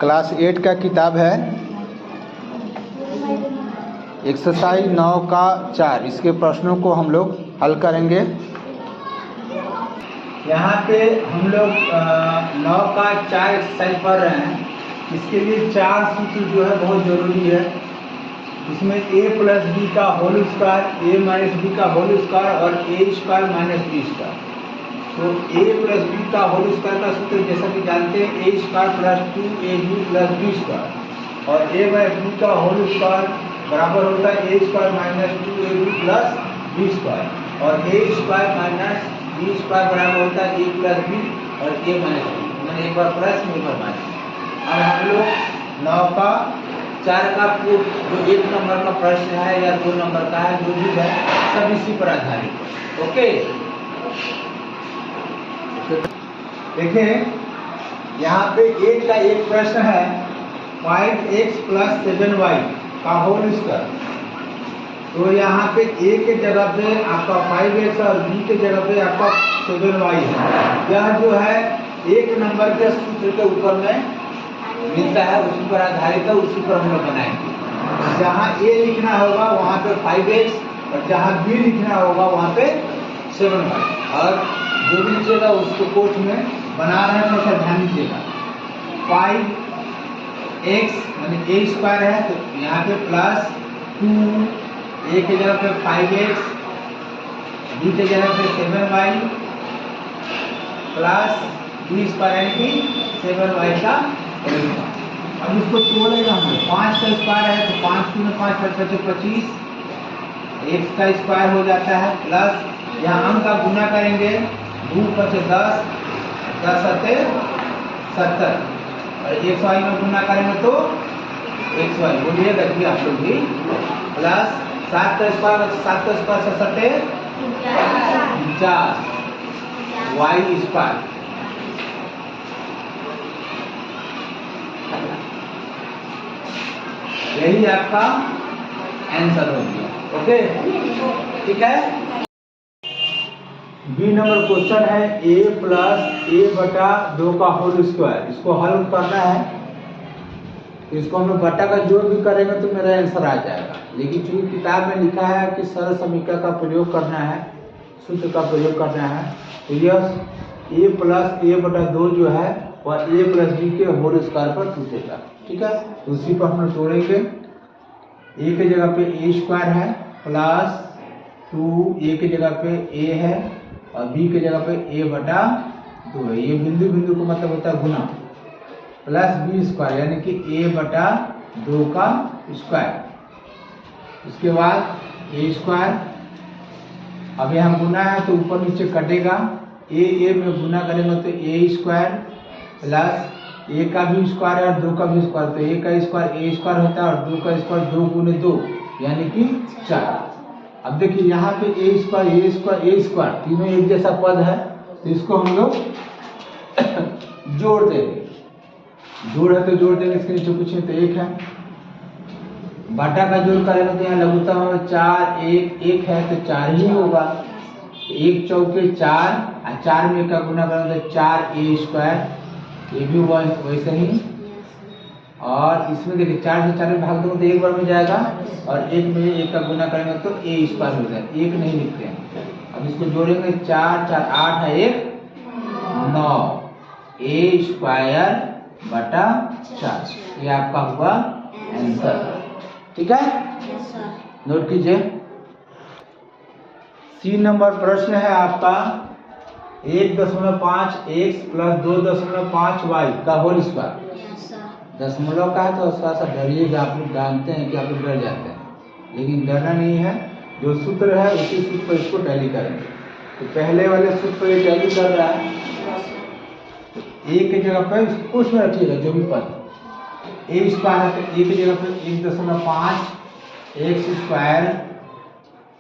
Class 8 का किताब है एक्सरसाइज 9 का 4। इसके प्रश्नों को हम लोग हल करेंगे। यहाँ पे हम लोग 9 का 4 एक्सरसाइज पढ़ रहे हैं। इसके लिए 4 सूत्र जो है बहुत ज़रूरी है। इसमें a प्लस बी का whole square, a minus b का होल स्क्वायर और a square minus b square. तो a प्लस बी का होल स्क्वायर का सूत्र जैसा कि जानते हैं a square plus 2ab plus b square और a बाय बी का होल स्क्वायर बराबर होता है a square minus 2ab plus b square और a square minus b square बराबर होता है a प्लस बी और a माइनस बी। मैंने एक बार प्लस में एक बार माइनस। अब हम लोग 9 का 4 का जो 1 नंबर का प्रश्न है या 2 नंबर का है, जो भी है सब इसी पर आधारित। ओके, देखें यहाँ पे 1 का एक प्रश्न है 5x प्लस 7y का होल स्क्वायर। तो यहाँ पे a के जगह पे आपका 5x और b के जगह पे आपका 7y है। यह जो है 1 नंबर के सूत्र के ऊपर में मिलता है, उसी पर आधारित है, उसी पर हम लोग बनाएंगे। जहाँ a लिखना होगा वहाँ पे 5x और जहाँ b लिखना होगा वहाँ पे 7y। और जो भी लिखिएगा उसको कोट में बना रहे हैं तो ध्यान दीजिएगा। 5x यानी a स्क्वायर है तो यहाँ पे प्लस 2, a के जगह पे 5x, b के जगह पे 7y प्लस b स्क्वायर यानी कि 7y का। अब इसको तोड़ेगा हम 5 का स्क्वायर है तो 5 3 5 25, x का स्क्वायर हो जाता है प्लस यहाँ अंक का गुना करेंगे 2 5 10, 10 7 70 और xy में गुना करेंगे तो xy बोलिए देखिए आप लोग भी प्लस 7 का स्क्वायर 7 का स्क्वायर 7 50 y स्क्वायर। यही आपका आंसर हो गया। ओके, ठीक है। बी नंबर क्वेश्चन है a प्लस a बटा 2 का होल स्क्वायर। इसको हल करना है। इसको हम लोग बटा का जोड़ भी करेंगे तो मेरा आंसर आ जाएगा, लेकिन चूंकि किताब में लिखा है कि सरल समीकरण का प्रयोग करना है, सूत्र का प्रयोग करना है, तो यह a प्लस a बटा 2 जो है वह a प्लस b के होल स्क्वायर पर टूटेगा। ठीक है, तो उसी पर हम लोग तोड़ेंगे। a के जगह पे a स्क्वायर है प्लस 2, a के जगह पे a है और b के जगह पे a बटा 2 है। ये बिंदु बिंदु को मतलब होता है गुना, प्लस b स्क्वायर यानी कि a बटा 2 का स्क्वायर। उसके बाद a स्क्वायर, अब यहाँ गुना है तो ऊपर नीचे कटेगा, a में गुना करेंगे तो a स्क्वायर प्लस a का भी स्क्वायर है और 2 का भी स्क्वायर, तो a का स्क्वायर a स्क्वायर होता है और 2 का स्क्वायर 2 गुने 2 यानी कि 4। अब देखिए यहाँ पे a स्क्वायर तीनों एक जैसा पद है तो इसको हम लोग जोड़ देंगे। जोड़ है तो जोड़ देंगे, इसके नीचे कुछ नहीं तो 1 है। बटा का जोड़ करेंगे तो यहाँ लघुत्तम में 4 1 1 है तो 4 ही होगा। 1 चौके 4 और 4 में 1 का गुना करेंगे तो 4a स्क्वायर, ये भी वैसे ही। और इसमें देखिए 4 से 4 में भाग दूंगा तो 1 बार में जाएगा और 1 में 1 का गुना करेंगे तो a स्क्वायर हो जाएगा। 1 नहीं लिखते हैं। अब इसको जोड़ेंगे 4 4 8 है 1 9 a स्क्वायर बटा 4। ये आपका हुआ आंसर। ठीक है, नोट कीजिए। सी नंबर प्रश्न है आपका 1.5x प्लस 2.5y का होल स्क्वायर। दशमलव का है तो थोड़ा सा डरिएगा, आप लोग जानते हैं कि आप लोग डर जाते हैं, लेकिन डरना नहीं है। जो सूत्र है उसी सूत्र पर इसको टैली करेंगे। तो पहले वाले सूत्र पर ये टैली कर रहा है तो a के जगह पर उसमें रखिएगा जो भी पद a स्क्वायर है तो a की जगह पर 1.5 x स्क्वायर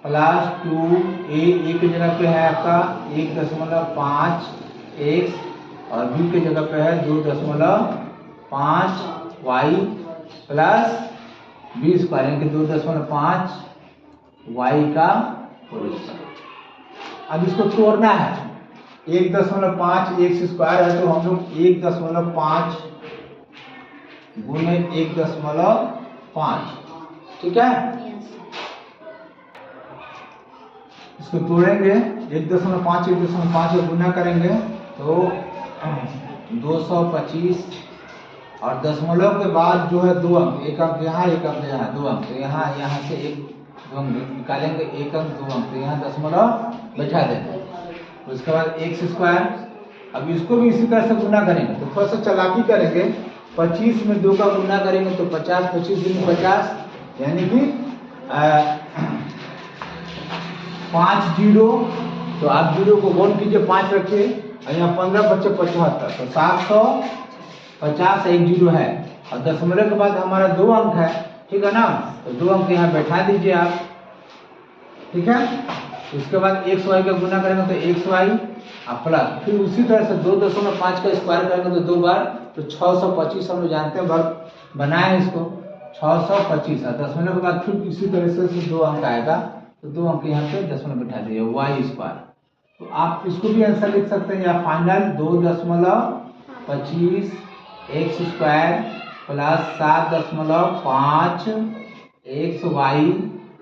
प्लस 2a की जगह पे है आपका 1.5 x और b की जगह पे है 2.5 y प्लस b स्क्वायर यानी कि 2.5 y का होल स्क्वायर। अब इसको तोड़ना है। 1.5 x स्क्वायर है तो हम लोग 1.5 गुने 1.5, ठीक है। इसको तोड़ेंगे, 1.5 को गुना करेंगे तो 225 और दशमलव के बाद जो है 2 अंक, एक अंक यहाँ, एक अंक यहाँ, 2 अंक, तो यहाँ से एक 2 अंक निकालेंगे, एक अंक 2 अंक, तो यहाँ दशमलव बैठा देंगे। उसके बाद x², अब इसको भी इसी तरह से गुना करेंगे, तो थोड़ा सा चालाकी करेंगे, 25 में 2 का गुना करेंगे तो 50, 25 दूनी 50, यानी कि 5 जीरो, तो आप जीरो को गुण कीजिए, 5 रखिए, और यहाँ 15 बच्चे 75, तो 750 एक जीरो है, और दशमलव के बाद हमारा 2 अंक है, ठीक है ना, तो 2 अंक यहाँ बैठा दीजिए आप, ठीक है। उसके बाद xy का गुना करेंगे तो xy प्लस, फिर उसी तरह से 2.5 का स्क्वायर करेंगे तो 2 बार, तो 625 हम लोग जानते हैं, वर्ग बनाए इसको 625, और दशमलव के बाद फिर इसी तरह से 2 अंक आएगा, तो 2 अंक यहाँ पे दशमलव बैठा दीजिए y²। तो आप इसको भी आंसर लिख सकते हैं, या final 2.25 x² plus 7.5 xy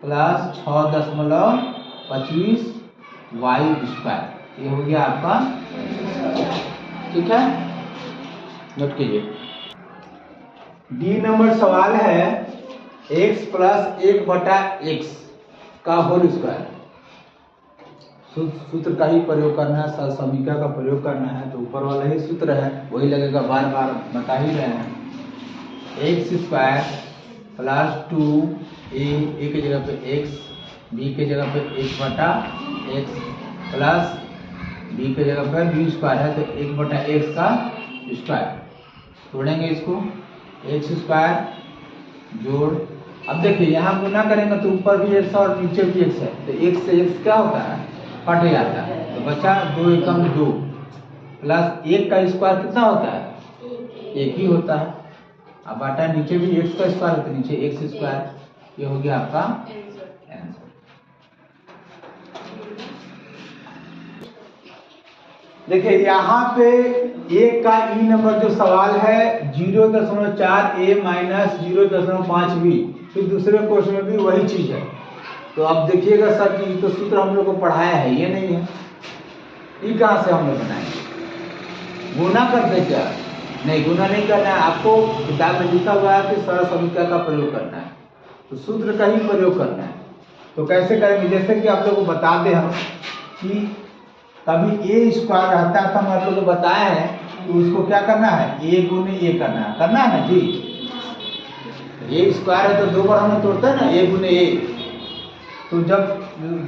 plus 6.25 y², ये हो गया आपका, ठीक है, नोट कीजिए। डी नंबर सवाल है x प्लस 1/x का होल स्क्वायर। सूत्र का ही प्रयोग करना है, सहसंबंधिका का प्रयोग करना है, तो ऊपर वाला ही सूत्र है, वही लगेगा, बार बार बता ही रहे हैं। x² प्लस 2a, a की जगह पे x, b की जगह पे 1/x प्लस b की जगह पे b² है, तो 1/x का स्क्वायर, तोड़ेंगे इसको, x² जोड़, अब देखिए यहाँ गुना करेंगे तो ऊपर भी x और नीचे भी x है, तो x से x क्या होता है, कट जाता है, तो बचा 2 एकम 2 प्लस 1 का स्क्वायर कितना होता है, 1 ही होता है, अब बाटा नीचे भी x का स्क्वायर, तो नीचे x², ये हो गया आपका आंसर। देखिए यहाँ पे एक का ई नंबर जो सवाल है 0.4a माइनस 0.5b, फिर दूसरे क्वेश्चन में भी वही चीज है, तो अब देखिएगा सर कि तो सूत्र हम लोग को पढ़ाया है, ये नहीं है, ये कहाँ से हम लोग बनाएंगे, गुना करते क्या, नहीं गुना नहीं करना है, आपको किताब में लिखा हुआ है कि सहसंबंधिका का प्रयोग करना है, तो सूत्र का ही प्रयोग करना है। तो कैसे करेंगे, जैसे कि आप लोग को बता दें हम कि कभी a² रहता है, तो हम आप लोग को बताया है कि उसको क्या करना है, a गुने a करना है ना जी, a² है तो 2 बार हम तोड़ते हैं ना, a गुने a, तो जब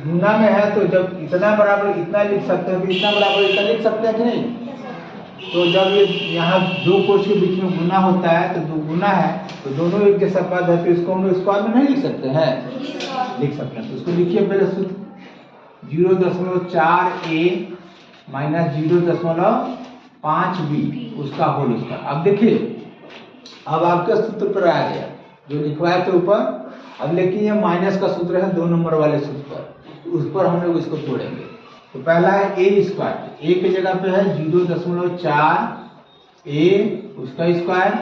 गुना में है तो जब इतना बराबर इतना लिख सकते हैं, तो इतना बराबर इतना लिख सकते हैं कि नहीं, तो जब ये यहाँ 2 कोश के बीच में गुना होता है तो 2 गुना है, तो दोनों एक जैसा पद है, तो इसको हम लोग स्क्वायर में नहीं लिख सकते हैं, लिख सकते हैं, तो इसको लिखिए पहले सूत्र 0.4a माइनस 0.5b उसका होल स्क्वायर। अब देखिए, अब आपके सूत्र पर आ गया जो लिखवाए थे ऊपर, अब लेकिन ये माइनस का सूत्र है 2 नंबर वाले सूत्र पर, उस पर हम लोग इसको तोड़ेंगे। तो पहला है a², a की जगह पे है 0.4a उसका स्क्वायर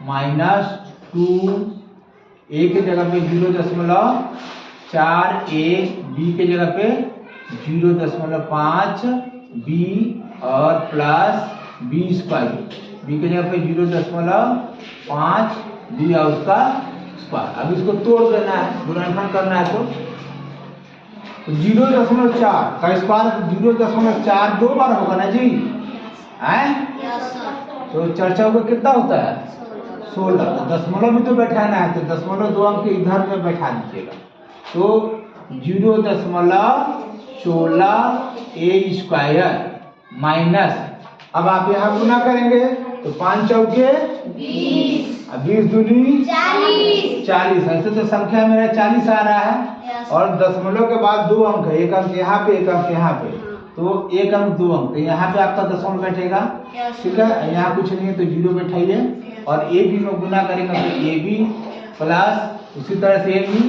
माइनस 2a की जगह पे 0.4a, b की जगह पे 0.5b और प्लस b², b की जगह पे 0.5b और उसका स्क्वायर। अब इसको तोड़ देना है, गुणनखंड करना है, तो 0.4 का स्क्वायर 0.4 2 बार होगा ना जी, हैं? तो चर्चा होगा कितना होता है 16, तो दशमलव भी तो बैठाना है, तो दशमलव 2 अंक इधर में बैठा दीजिएगा, तो 0.16a² माइनस, अब आप यहाँ गुना करेंगे तो 5 चौके 20 दूनी 40, ऐसे तो संख्या मेरा 40 आ रहा है, और दशमलव के बाद 2 अंक है, एक अंक यहाँ पे, एक अंक यहाँ पे, तो 1 अंक 2 अंक, तो यहाँ पे आपका दशमलव बैठेगा, ठीक है, यहाँ कुछ नहीं है तो 0 बैठाइए, और ए बी में गुना करेंगे तो ए बी प्लस उसी तरह से ए बी,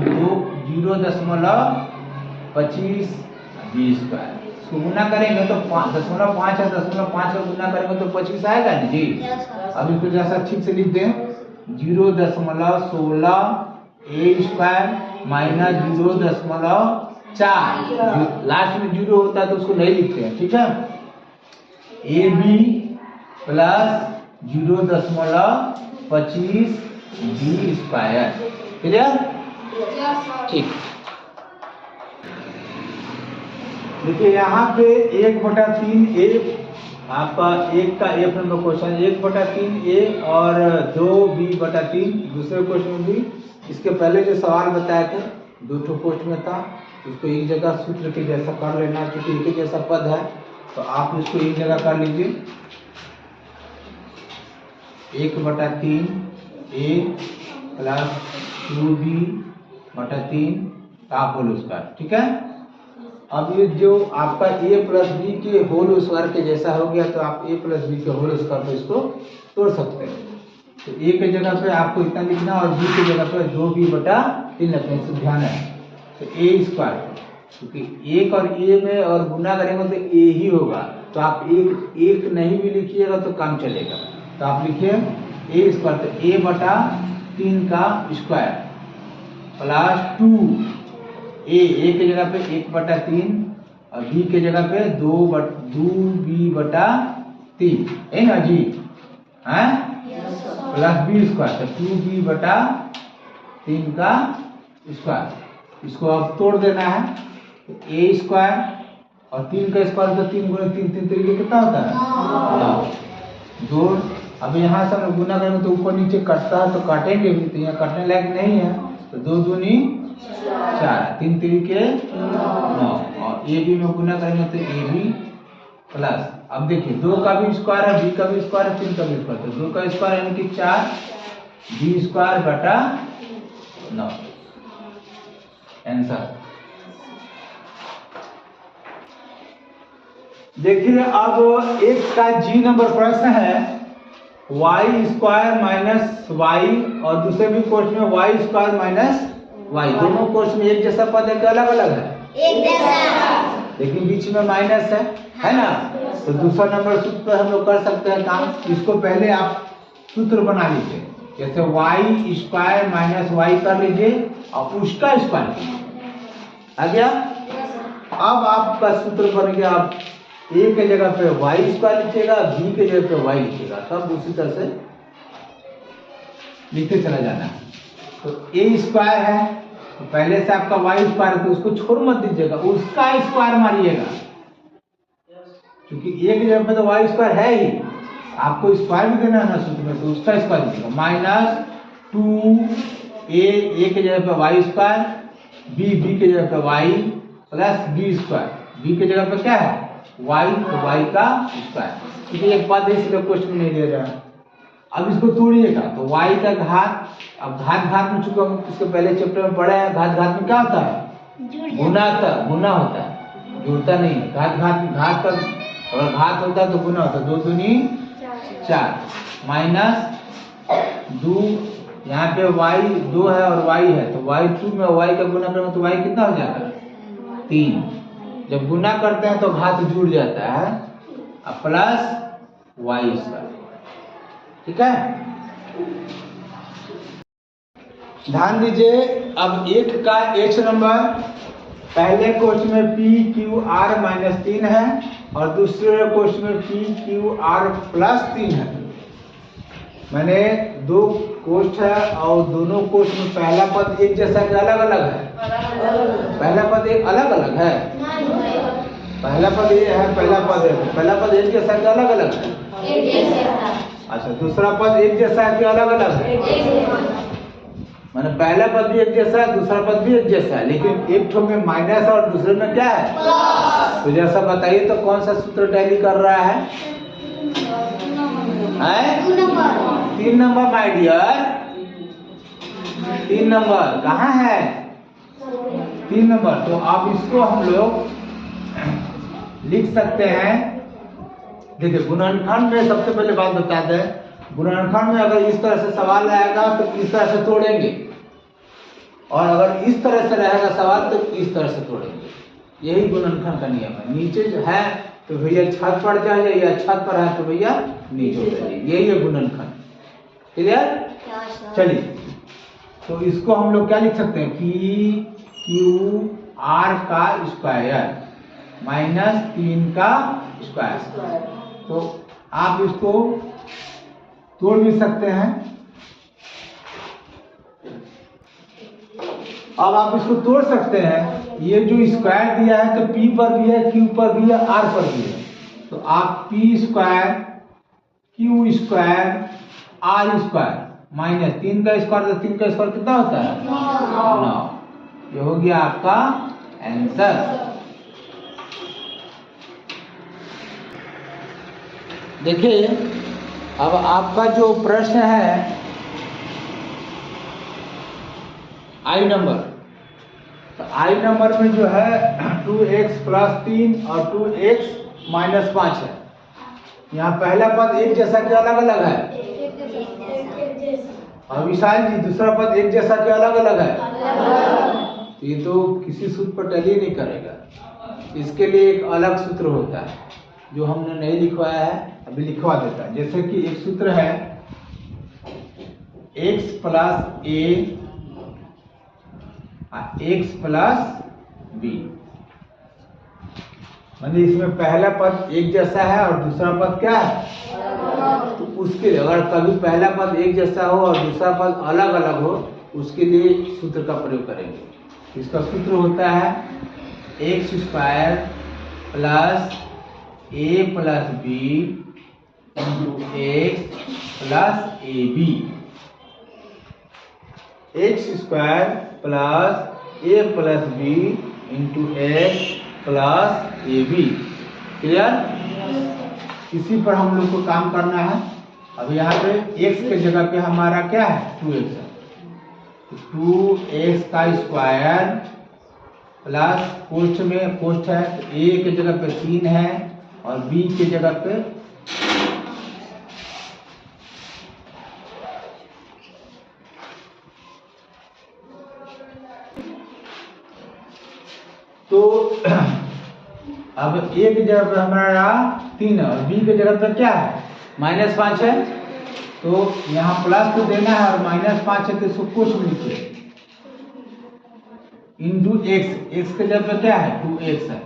तो 0.25b², इसको गुना करेंगे तो 0.5 है, 0.5 का गुना करेंगे तो 25 आएगा ना जी। अब इसको जैसा ठीक से लिख दें 0.16 a स्क्वायर माइनस 0.4, लास्ट में 0 होता है तो उसको नहीं लिखते हैं, ठीक है। A b plus 0.25 b square, clear? ठीक, देखिए यहाँ पे 1/3 ए, आपका एक का एक नंबर क्वेश्चन 1/3 ए और 2b/3 दूसरे क्वेश्चन में भी। इसके पहले जो सवाल बताया था 2 पोस्ट में था, उसको एक जगह सूत्र के जैसा कर लेना, क्योंकि एक ही जैसा पद है तो आप इसको एक जगह कर लीजिए। 1/3 ए प्लस 2b/3 का होल स्क्वायर, ठीक है। अब ये जो आपका a प्लस बी के होल स्क्वायर के जैसा हो गया तो आप a प्लस बी के होल स्क्वायर पे इसको तोड़ सकते हैं। तो a के जगह पे आपको इतना लिखना और b के जगह पे 2b/3 लिखना, इससे ध्यान है। तो a स्क्वायर, क्योंकि एक और a में और गुना करेंगे तो a ही होगा, तो आप एक नहीं भी लिखिएगा तो काम चलेगा। तो आप लिखिए a स्क्वायर, तो a/3 का स्क्वायर प्लस 2 ए के जगह पे 1/3 और बी के जगह पे 2b/3 है ना जी, हैं प्लस बी स्क्वायर, तो 2b/3 का स्क्वायर। इसको अब तोड़ देना है, तो ए स्क्वायर और 3 का स्क्वायर तो 3 × 3 3 तरीके कितना होता है 2। अब यहाँ से हम गुना करेंगे तो ऊपर नीचे कटता है तो काटेंगे भी, तो यहाँ काटने लायक नहीं है, तो 2 दूनी 4, 3 तरीके 9 और ए बी में गुना करेंगे तो ए बी प्लस, अब देखिए 2 का भी स्क्वायर है, बी का भी स्क्वायर है, 3 का भी स्क्वायर, तो 2 का स्क्वायर यानी कि 4 बी स्क्वायर बटा 9 आंसर। देखिए अब एक का जी नंबर प्रश्न है y स्क्वायर माइनस वाई और दूसरे भी कोर्स में y स्क्वायर माइनस वाई, दोनों कोर्स में एक जैसा पद है कि अलग अलग है? एक जैसा, लेकिन बीच में माइनस है ना। तो दूसरा नंबर सूत्र पर हम लोग कर सकते हैं काम। इसको पहले आप सूत्र बना लीजिए, जैसे y स्क्वायर माइनस वाई कर लीजिए और उसका स्क्वायर आ गया। अब आपका सूत्र बन गया, आप a के जगह पे y स्क्वायर लिखिएगा, b के जगह पे y लिखिएगा, सब उसी तरह से लिखते चला जाना है। तो a स्क्वायर है तो पहले से आपका y स्क्वायर है तो उसको छोड़ मत दीजिएगा, उसका स्क्वायर मारिएगा, क्योंकि a की जगह पे तो y स्क्वायर है ही, आपको स्क्वायर भी देना है ना सूत्र में, तो उसका स्क्वायर लिखिएगा। माइनस 2a के जगह पे y स्क्वायर, b के जगह पे y plus b square, b के जगह पे क्या है y, तो y का स्क्वायर, क्योंकि एक बात है इसलिए क्वेश्चन में नहीं दे रहा है। अब इसको तोड़िएगा तो y का घात, अब घात में चूंकि हम इसके पहले चैप्टर में पढ़े हैं, घात में क्या होता है गुना होता है, जुड़ता नहीं है। घात का अगर घात होता है तो गुना होता है, 2 दूनी 4 माइनस 2, यहाँ पे y 2 है और y है तो y2 में y का गुना करेंगे तो y कितना हो जाता है 3। जब गुना करते हैं तो घात जुड़ जाता है अब प्लस y स्क्वायर, ठीक है। ध्यान दीजिए, अब एक का h नंबर पहले क्वेश्चन में PQR-3 है और दूसरे क्वेश्चन में PQR+3 है। मैंने 2 कोष्ठ है और दोनों कोष्ठ में पहला पद एक जैसा कि अलग अलग है? पहला पद एक अलग अलग है, पहला पद ये है, पहला पद एक जैसा कि अलग अलग है? अच्छा, दूसरा पद एक जैसा है कि अलग अलग है? माने पहला पद भी एक जैसा है, दूसरा पद भी एक जैसा है, लेकिन एक ठो में माइनस और दूसरे में क्या है प्लस। तो जैसा बताइए तो कौन सा सूत्र टैली कर रहा है? 3 नंबर माय डियर, 3 नंबर कहाँ है? 3 नंबर। तो आप इसको हम लोग लिख सकते हैं। देखिए गुणनखंड में सबसे पहले बात बता दें, गुणनखंड में अगर इस तरह से सवाल आएगा तो इस तरह से तोड़ेंगे, और अगर इस तरह से रहेगा सवाल तो इस तरह से तोड़ेंगे। यही गुणनखंड का नियम है। नीचे जो है तो भैया छत पर जाइए, या छत पर है तो भैया नीचे उतरिए, यही है गुणनखंड। क्लियर? चलिए, तो इसको हम लोग क्या लिख सकते हैं, PQR का स्क्वायर माइनस 3 का स्क्वायर। तो आप इसको तोड़ भी सकते हैं। अब आप इसको तोड़ सकते हैं, ये जो स्क्वायर दिया है तो P पर भी है, Q पर भी है, R पर भी है। तो आप P square Q square R square minus 3 का स्क्वायर, तो 3 का स्क्वायर कितना होता है? 9। ये हो गया आपका आंसर। देखिए, अब आपका जो प्रश्न है आई नंबर, तो आई नंबर में जो है 2x प्लस 3 और 2x माइनस 5 है। यहाँ पहला पद एक जैसा कि अलग अलग है, और विशाल जी दूसरा पद एक जैसा कि अलग अलग है। ये तो किसी सूत्र पर टैली नहीं करेगा, इसके लिए एक अलग सूत्र होता है जो हमने नहीं लिखवाया है, अभी लिखवा देता है। जैसे कि एक सूत्र है x plus a x plus b, मतलब इसमें पहला पद एक जैसा है और दूसरा पद क्या है, तो उसके लिए अगर कभी पहला पद एक जैसा हो और दूसरा पद अलग अलग हो, उसके लिए सूत्र का प्रयोग करेंगे। इसका सूत्र होता है x square plus a plus b into x plus a b. X square plus a plus b into x plus a b. Clear? इसी पर हम लोग को काम करना है। अब यहाँ पे x के जगह पे हमारा क्या है, 2x है, तो 2x का स्क्वायर प्लस कोष्ठ में कोष्ठ है तो a के जगह पे 3 है और b के जगह पे तो अब a की जगह पे हमारा 3 है और b की जगह पे क्या है, -5 है। तो यहाँ प्लस तो देना है और -5 है तो इसको कुछ नीचे इंटू x के जगह पे क्या है, 2x है,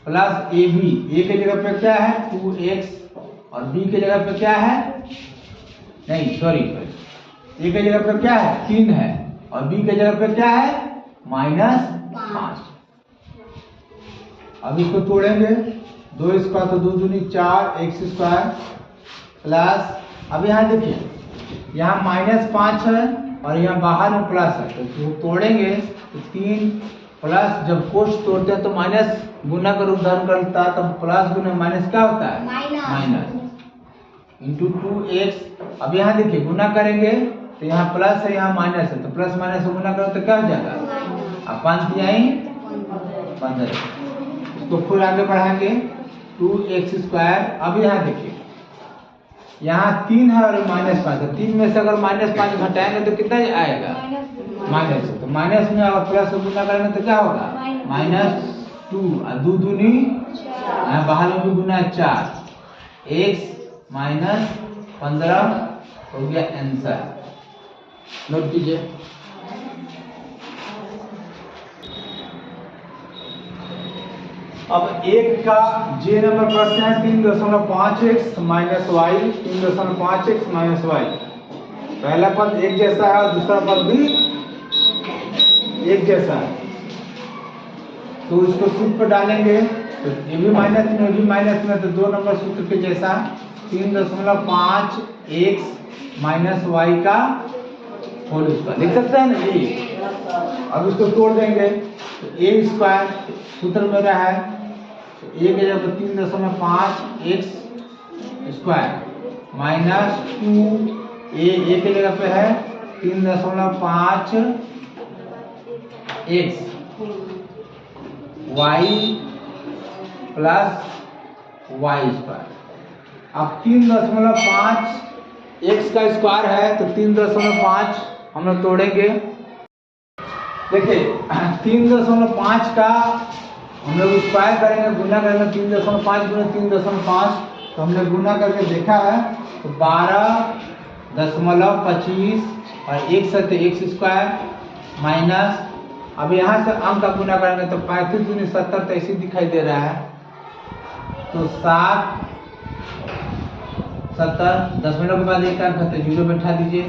प्लस ए बी, ए के जगह पे क्या है 2x और b के जगह पे क्या है, नहीं सॉरी, ए के जगह पे क्या है 3 है और b के जगह पे क्या है -5। अब इसको तोड़ेंगे, 2 स्क्वायर तो 2 दूनी 4 x स्क्वायर प्लस, अब यहाँ देखिए यहाँ -5 है और यहाँ बाहर में प्लस है, तो तोड़ेंगे तो 3 प्लस, जब कोष्ठ तोड़ते हैं तो माइनस गुना का रूप धारण करता है, तब प्लस गुना माइनस क्या होता है, माइनस इंटू 2x। अब यहाँ देखिए गुना करेंगे तो यहाँ प्लस है यहाँ माइनस है, तो प्लस माइनस से गुना करो तो क्या हो जाएगा, अब 5 आई 15। इसको फिर आगे बढ़ाएंगे 2x स्क्वायर। अब यहाँ देखिए यहाँ 3 है और -5 है, 3 में से अगर -5 घटाएंगे तो कितना आएगा, माइनस। तो माइनस में अगर प्लस गुना करेंगे तो क्या होगा, -2 और 2 दूनी बाहर में भी गुना 4, x -15 हो गया आंसर। नोट कीजिए। अब एक का जे नंबर प्रश्न है 3.5x minus Y, 3.5x minus Y. पहला पद एक जैसा है और दूसरा पद भी एक जैसा है, तो इसको सूत्र पर डालेंगे तो ये भी माइनस में तो 2 नंबर सूत्र के जैसा 3.5x माइनस वाई का होल स्क्वायर लिख सकते हैं ना ये। अब इसको तोड़ देंगे तो ए स्क्वायर सूत्र मेरा है, ए के जगह 3.5x स्क्वायर माइनस 2 ए के जगह पे है 3.5x Y plus Y square. अब 3.5 x का स्क्वायर है तो 3.5 हम लोग तोड़ेंगे देखिए 3.5 का हम लोग स्क्वायर करेंगे, गुना करेंगे 3.5 गुना 3.5, तो हमने गुना करके देखा है तो 12.25 और 1 से तो x स्क्वायर माइनस, अब यहाँ से अंक का गुना करेंगे तो 35 दूनी 70 तो ऐसे दिखाई दे रहा है, तो 7 70 10 मिनट के बाद एक अंक है तो 0 बैठा दीजिए,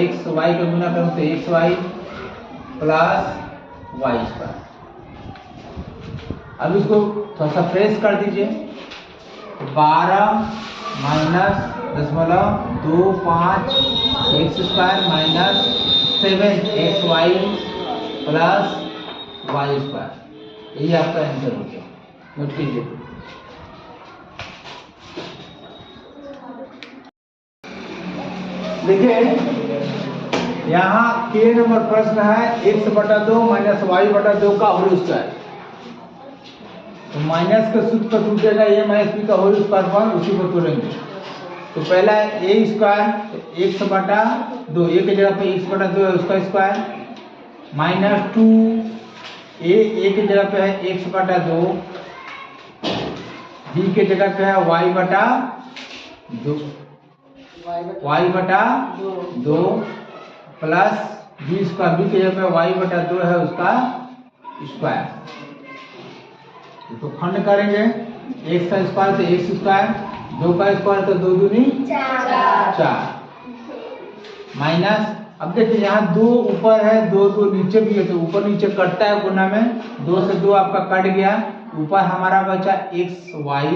x y का गुना करेंगे तो xy प्लस y स्क्वायर। अब इसको थोड़ा सा फ्रेश कर दीजिए, 12 minus 0.25 x square minus 7xy plus y square, यही आपका आंसर हो गया। नोट कीजिए। देखिए यहाँ के नंबर प्रश्न है x/2 माइनस y/2 का होल स्क्वायर, तो माइनस का सूत्र का टूटेगा a माइनस b का होल स्क्वायर पर, उसी को तोड़ेंगे। तो पहला है a स्क्वायर, x/2, a की जगह पे x/2 है उसका स्क्वायर, माइनस 2a की जगह पे है x/2, b की जगह पे है y/2 plus b square, b की जगह पे y/2 है उसका स्क्वायर। तो खंड करेंगे, x का स्क्वायर तो x स्क्वायर, 2 का स्क्वायर तो 2 दूनी 4 माइनस, अब देखिए यहाँ 2 ऊपर है 2 नीचे भी है, तो ऊपर नीचे कटता है गुना में, 2 से 2 आपका कट गया, ऊपर हमारा बचा xy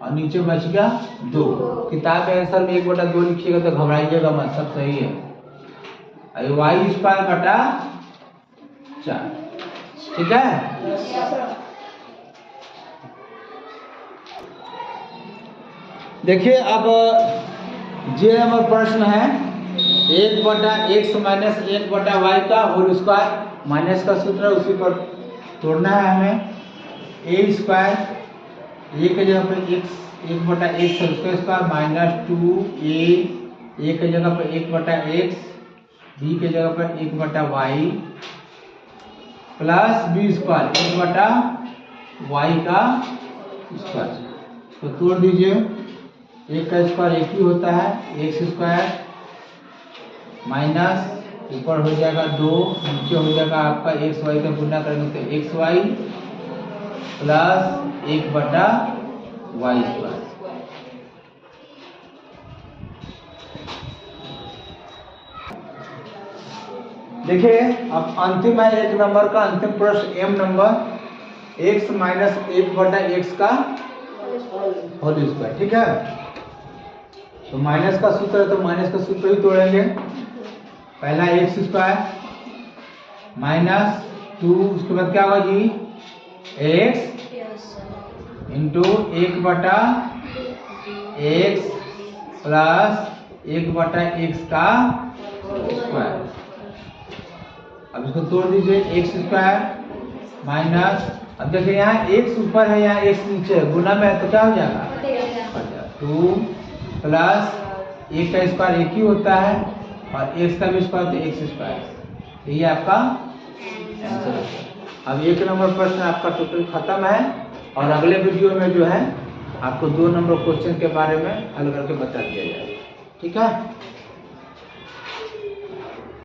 और नीचे बच गया 2। किताब के आंसर में 1/2 लिखिएगा तो घबराइएगा मत, सब सही है। y स्क्वायर बटा 4, ठीक है। देखिए अब जे नंबर प्रश्न है 1/x माइनस 1/y का होल स्क्वायर, माइनस का सूत्र है उसी पर तोड़ना है हमें। a स्क्वायर, a की जगह पे x 1/x है उसका स्क्वायर माइनस 2a, a की जगह पे 1/x, b की जगह पर 1/y plus b square 1/y का स्क्वायर। तो तोड़ दीजिए, 1 का स्क्वायर 1 ही होता है, x स्क्वायर माइनस ऊपर हो जाएगा 2, नीचे हो जाएगा आपका xy का गुना करेंगे तो xy प्लस 1/y स्क्वायर। देखिए अब अंतिम है 1 नंबर का अंतिम प्रश्न m number, x minus 1/x का होल स्क्वायर, ठीक है। तो माइनस का सूत्र है तो माइनस का सूत्र ही तोड़ेंगे, पहला x स्क्वायर माइनस 2, उसके बाद क्या होगा जी x into 1/x plus 1/x का स्क्वायर। अब इसको तोड़ दीजिए, x स्क्वायर माइनस, अब देखिए यहाँ x ऊपर है यहाँ x नीचे है, गुना में है तो क्या हो जाएगा 2 प्लस 1 का स्क्वायर 1 ही होता है और x का भी स्क्वायर तो x स्क्वायर, यही आपका आंसर है। अब 1 नंबर प्रश्न आपका टोटल खत्म है और अगले वीडियो में जो है आपको 2 नंबर क्वेश्चन के बारे में हल करके बता दिया जाएगा, ठीक है।